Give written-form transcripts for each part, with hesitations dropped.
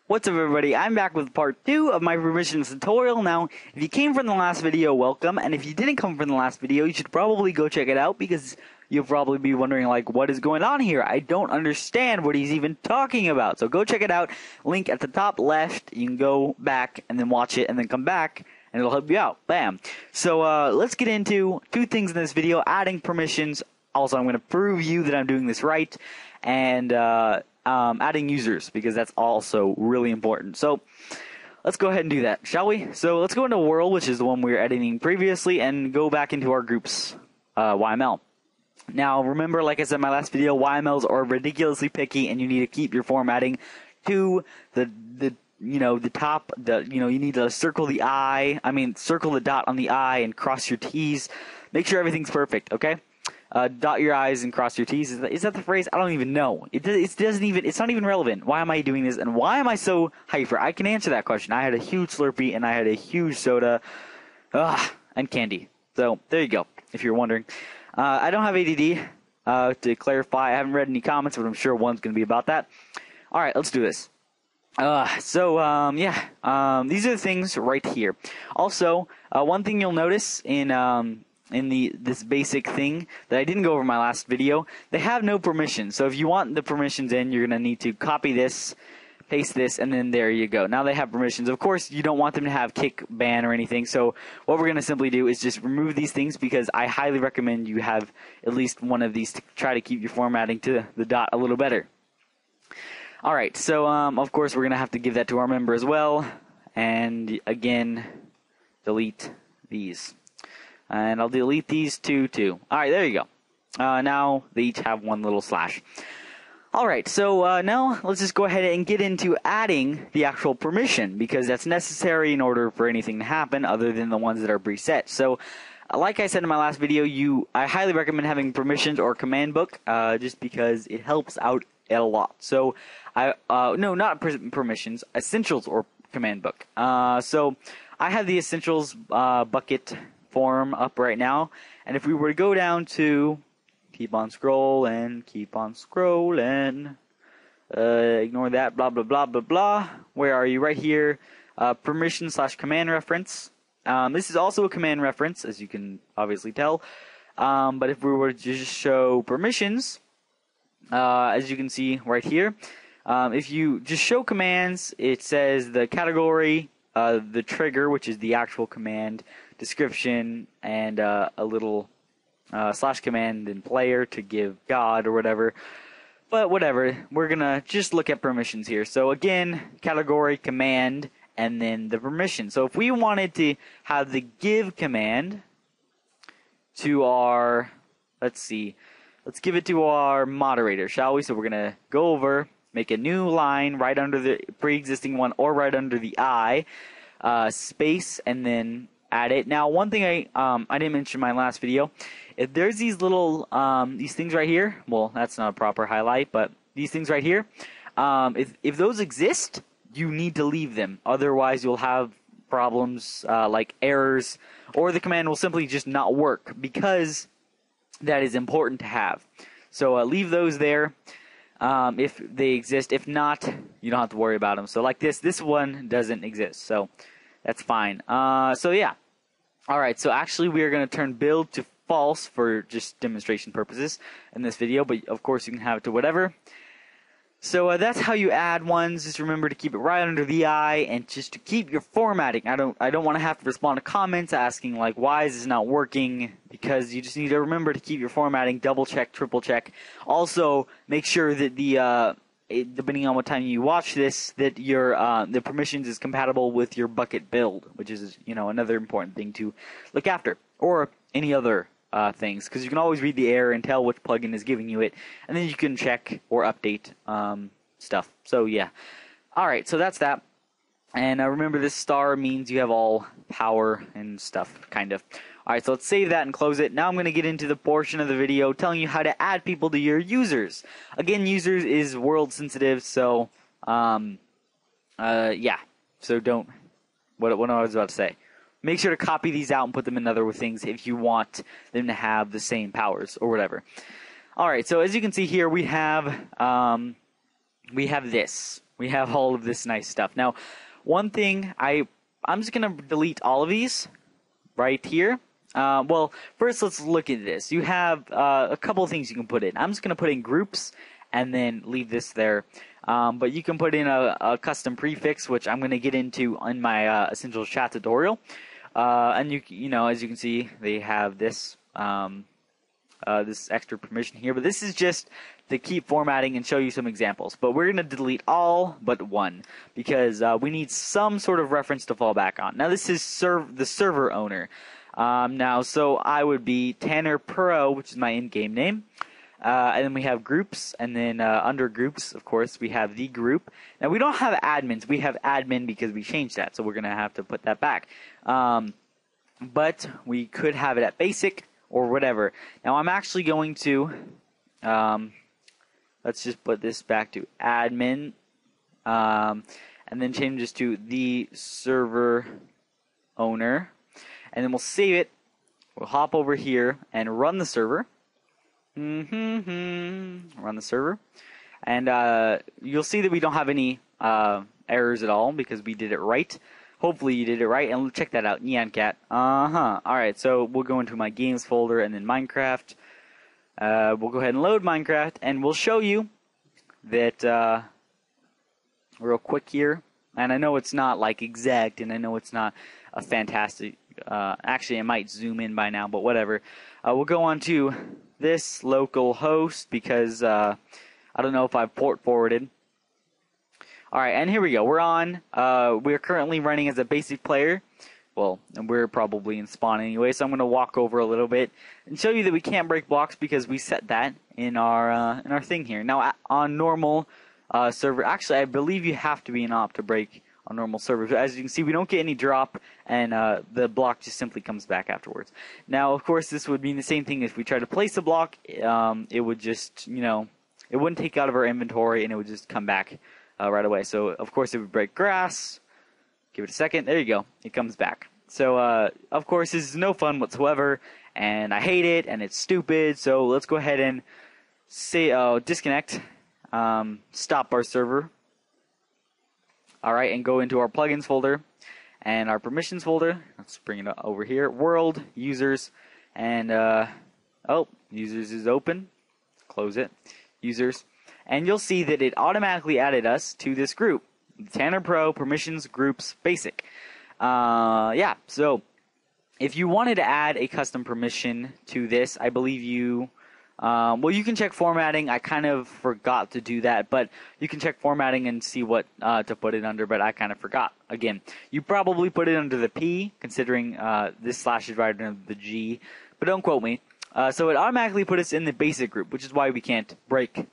What's up, everybody? I'm back with part 2 of my permissions tutorial. Now, if you came from the last video, welcome, and if you didn't come from the last video, you should probably go check it out, because you'll probably be wondering, like, what is going on here? I don't understand what he's even talking about. So go check it out. Link at the top left. You can go back and then watch it and then come back, and it'll help you out. Bam. So let's get into two things in this video: adding permissions. Also, I'm going to prove you that I'm doing this right, and adding users, because that's also really important. So let's go ahead and do that, shall we? So let's go into World, which is the one we were editing previously, and go back into our groups YML. Now, remember, like I said in my last video, YMLs are ridiculously picky, and you need to keep your formatting to the top. You need to circle the dot on the I and cross your T's. Make sure everything's perfect, okay? Dot your I's and cross your T's. Is that the phrase? I don't even know. It's not even relevant. Why am I doing this? And why am I so hyper? I can answer that question. I had a huge Slurpee and I had a huge soda, and candy. So there you go, if you're wondering. I don't have ADD, to clarify. I haven't read any comments, but I'm sure one's going to be about that. Alright, let's do this. These are the things right here. Also, one thing you'll notice in this basic thing that I didn't go over in my last video, they have no permissions. So if you want the permissions in, you're going to need to copy this, paste this, and then there you go. Now they have permissions. Of course, you don't want them to have kick, ban, or anything. So what we're going to simply do is just remove these things, because I highly recommend you have at least one of these to try to keep your formatting to the dot a little better. Alright, so of course we're going to have to give that to our member as well. And again, delete these. And I'll delete these two too. Alright, there you go. Now they each have one little slash. Alright, so now let's just go ahead and get into adding the actual permission, because that's necessary in order for anything to happen other than the ones that are preset. So, like I said in my last video, I highly recommend having permissions or command book, just because it helps out a lot. So, no, not permissions, essentials or command book. So, I have the essentials Bukkit form up right now, and if we were to go down to keep on scrolling, ignore that, blah blah blah blah blah, where are you? Right here, permission / command reference. This is also a command reference, as you can obviously tell, but if we were to just show permissions, as you can see right here, if you just show commands, it says the category, the trigger, which is the actual command, description, and a little / command and player to give God or whatever. But whatever, we're gonna just look at permissions here. So again, category, command, and then the permission. So if we wanted to have the give command to our, let's give it to our moderator, shall we? So we're gonna go over, make a new line right under the pre-existing one, or right under the I, space, and then add it. Now, one thing I didn't mention in my last video, if there's these little these things right here, well, that's not a proper highlight, but these things right here, if those exist, you need to leave them. Otherwise, you'll have problems like errors, or the command will simply just not work, because that is important to have. So leave those there if they exist. If not, you don't have to worry about them. So like this one doesn't exist, so that's fine. So yeah. Alright, so actually we are going to turn build to false for just demonstration purposes in this video, but of course you can have it to whatever. So that's how you add ones. Just remember to keep it right under the I, and just to keep your formatting. I don't want to have to respond to comments asking like, why is this not working? Because you just need to remember to keep your formatting, double check, triple check. Also, make sure that depending on what time you watch this, that your the permissions is compatible with your Bukkit build, which is another important thing to look after, or any other things, because you can always read the error and tell which plugin is giving you it, and then you can check or update stuff. So yeah, all right, so that's that. And remember, this star means you have all power and stuff, kind of. Alright, so let's save that and close it. Now I'm going to get into the portion of the video telling you how to add people to your users. Again, users is world sensitive, so, yeah. So don't, what I was about to say. Make sure to copy these out and put them in other things if you want them to have the same powers or whatever. Alright, so as you can see here, we have this. we have all of this nice stuff. Now, one thing, I'm just going to delete all of these right here. Well, first let's look at this. You have a couple of things you can put in. I'm just going to put in groups and then leave this there. But you can put in a custom prefix, which I'm going to get into in my Essentials Chat tutorial. And you know, as you can see, they have this this extra permission here. But this is just to keep formatting and show you some examples. But we're going to delete all but one because we need some sort of reference to fall back on. Now, this is the server owner. Now, so I would be Tanner Pro, which is my in-game name. And then we have groups, and then under groups, of course, we have the group. Now, we don't have admins. We have admin because we changed that, so we're going to have to put that back. But we could have it at basic or whatever. Now, I'm actually going to, let's just put this back to admin, and then change this to the server owner. And then we'll save it. We'll hop over here and run the server. Run the server. And you'll see that we don't have any errors at all because we did it right. Hopefully you did it right. And check that out, Neon Cat. Alright, so we'll go into my games folder and then Minecraft. We'll go ahead and load Minecraft. And we'll show you that real quick here. And I know it's not like exact, and I know it's not a fantastic... actually, I might zoom in by now, but whatever. We'll go on to this local host because I don't know if I've port forwarded. Alright, and here we go. We're on. We're currently running as a basic player. Well, and we're probably in spawn anyway, so I'm going to walk over a little bit and show you that we can't break blocks because we set that in our thing here. Now, on normal server, actually, I believe you have to be an op to break on normal servers. As you can see, we don't get any drop, and the block just simply comes back afterwards. Now, of course, this would mean the same thing if we try to place a block. It would just, you know, it wouldn't take out of our inventory, and it would just come back right away. So, of course, it would break grass. Give it a second. There you go. It comes back. So, of course, this is no fun whatsoever, and I hate it, and it's stupid. So, let's go ahead and say disconnect, stop our server. Alright, and go into our plugins folder and our permissions folder. Let's bring it over here. World, users, and, users is open. Close it. Users. And you'll see that it automatically added us to this group. Tanner Pro, permissions, groups, basic. Yeah, so if you wanted to add a custom permission to this, I believe you... well, you can check formatting. I kind of forgot to do that, but you can check formatting and see what to put it under, but I kind of forgot. Again, you probably put it under the P, considering this slash is right under the G, but don't quote me. So it automatically put us in the basic group, which is why we can't break.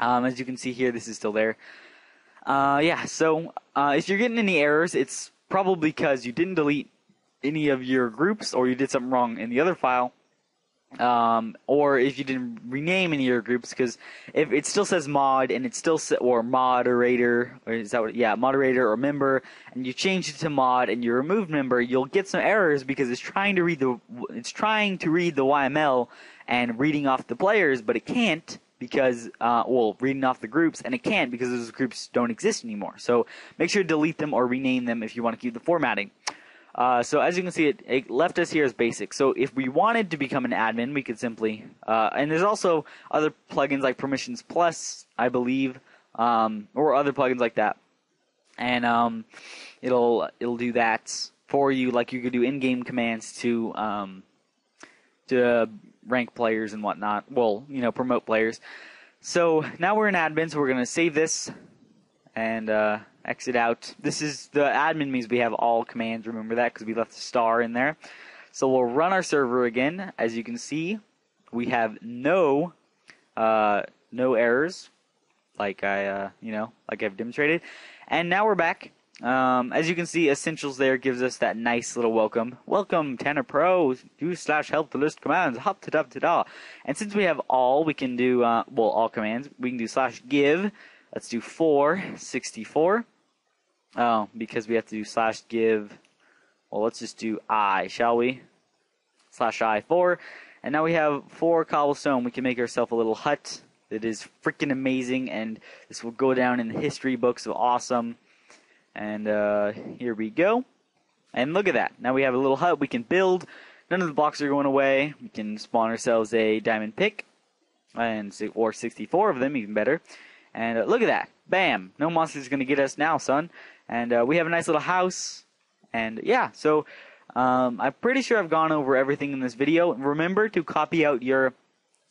As you can see here, this is still there. Yeah, so if you're getting any errors, it's probably because you didn't delete any of your groups or you did something wrong in the other file. Or if you didn't rename any of your groups, because if it still says mod and it still or moderator, or is that what? Yeah, moderator or member, and you change it to mod and you remove member, you'll get some errors because it's trying to read the YML and reading off the players, but it can't because reading off the groups, and it can't because those groups don't exist anymore. So make sure to delete them or rename them if you want to keep the formatting. So as you can see, it left us here as basic. So if we wanted to become an admin, we could simply, and there's also other plugins like Permissions Plus, I believe, or other plugins like that. And it'll do that for you, like you could do in-game commands to rank players and whatnot. Well, you know, promote players. So now we're in admin, so we're going to save this and exit out. This is the admin means we have all commands. Remember that because we left the star in there. So we'll run our server again. As you can see, we have no errors, like I've demonstrated. And now we're back. As you can see, Essentials there gives us that nice little welcome. Welcome, Tanner Pro. /help to list commands. Hop to da. And since we have all, we can do all commands. We can do /give. Let's do 464. Oh, because we have to do /give. Well, let's just do I, shall we? /I4. And now we have 4 cobblestone. We can make ourselves a little hut It is freaking amazing, and this will go down in the history books of awesome. And here we go. And look at that. Now we have a little hut we can build. None of the blocks are going away. We can spawn ourselves a diamond pick, or 64 of them, even better. And look at that. Bam. No monster's going to get us now, son. And we have a nice little house. And yeah, so I'm pretty sure I've gone over everything in this video. Remember to copy out your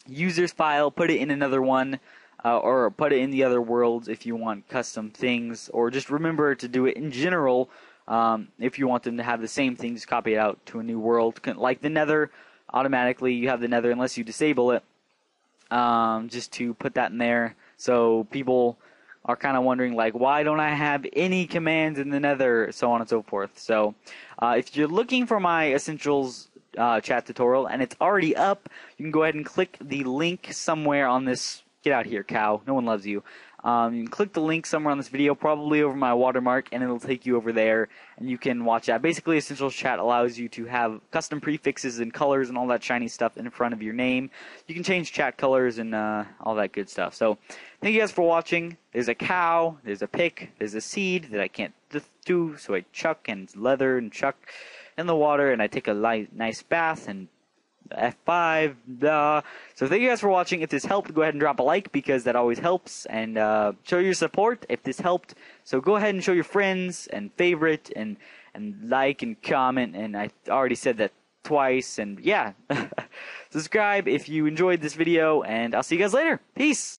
user's file, put it in another one, or put it in the other worlds if you want custom things, or just remember to do it in general. If you want them to have the same thing, just copy it out to a new world. Like the Nether, automatically you have the Nether unless you disable it. Just to put that in there, so people are kind of wondering, like, why don't I have any commands in the Nether, so on and so forth. So if you're looking for my Essentials chat tutorial and it's already up, you can go ahead and click the link somewhere on this. Get out of here, cow. No one loves you. You can click the link somewhere on this video, probably over my watermark, and it'll take you over there, and you can watch that. Basically, Essentials Chat allows you to have custom prefixes and colors and all that shiny stuff in front of your name. You can change chat colors and all that good stuff. So, thank you guys for watching. There's a cow, there's a pick, there's a seed that I can't do, so I chuck and leather and chuck in the water, and I take a nice bath and F5, So thank you guys for watching. If this helped, go ahead and drop a like, because that always helps, and show your support if this helped. So go ahead and show your friends and favorite and like and comment, and I already said that twice, and yeah. Subscribe if you enjoyed this video, and I'll see you guys later. Peace!